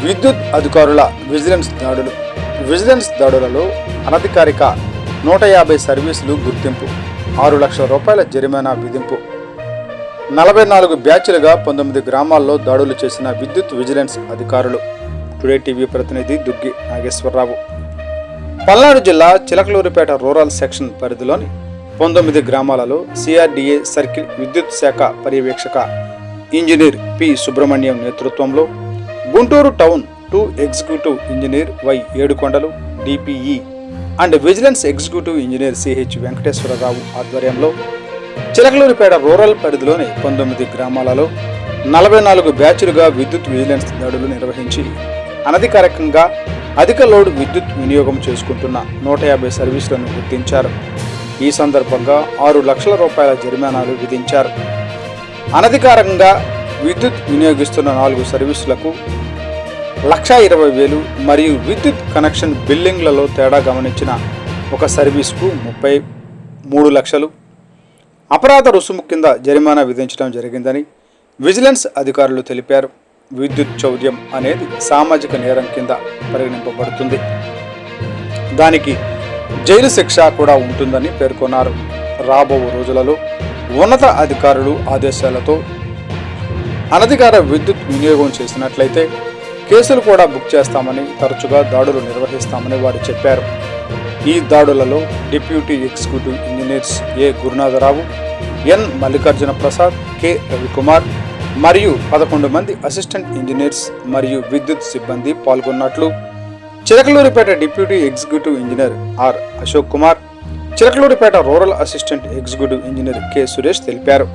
విద్యుత్ అధికారుల విజిలెన్స్ దాడులలో అనధికారిక 150 సర్వీసులు గుర్తింపు, 6 లక్షల రూపాయల జరిమానా విధింపు. 44 బ్యాచ్లుగా 19 గ్రామాల్లో దాడులు చేసిన విద్యుత్ విజిలెన్స్ అధికారులు. టుడే టీవీ ప్రతినిధి దుగ్గి నాగేశ్వరరావు. పల్నాడు జిల్లా చిలకలూరిపేట రూరల్ సెక్షన్ పరిధిలోని 19 గ్రామాలలో సిఆర్డీఏ సర్కిల్ విద్యుత్ శాఖ పర్యవేక్షక ఇంజనీర్ పి సుబ్రహ్మణ్యం నేతృత్వంలో, Guntur town 2 executive engineer Y Yedukondalu DPE and vigilance executive engineer CH Venkateswararao ఆధ్వర్యంలో చిలకలూరిపేట రూరల్ పరిధిలోని 19 గ్రామాలలో 44 బ్యాచ్లుగా విద్యుత్ విజిలెన్స్ దాడులు నిర్వహించి అనధికారికంగా అధిక లోడ్ విద్యుత్ వినియోగం చేసుకుంటున్న 150 సర్వీసులను గుర్తించారు. ఈ సందర్భంగా 6 లక్షల రూపాయల జరిమానాలు విధించారు. అనధికారికంగా విద్యుత్ వినియోగిస్తున్న 4 సర్వీసులకు 1,20,000 మరియు విద్యుత్ కనెక్షన్ బిల్లింగ్లలో తేడా గమనించిన ఒక సర్వీసుకు 33 లక్షలు అపరాధ రుసుము కింద జరిమానా విధించడం జరిగిందని విజిలెన్స్ అధికారులు తెలిపారు. విద్యుత్ చౌర్యం అనేది సామాజిక నేరం కింద పరిగణింపబడుతుంది. దానికి జైలు శిక్ష కూడా ఉంటుందని పేర్కొన్నారు. రాబో రోజులలో ఉన్నత అధికారులు ఆదేశాలతో అనధికార విద్యుత్ వినియోగం చేసినట్లయితే కేసులు కూడా బుక్ చేస్తామని, తరచుగా దాడులు నిర్వహిస్తామని వారు చెప్పారు. ఈ దాడులలో deputy executive engineers A Gurunatharao, N Mallikarjuna Prasad, K Ravikumar మరియు 11 మంది అసిస్టెంట్ ఇంజనీర్స్ మరియు విద్యుత్ సిబ్బంది పాల్గొన్నట్లు Chilakaluripet deputy executive engineer R Ashok Kumar, Chilakaluripet rural assistant executive engineer K Suresh తెలిపారు.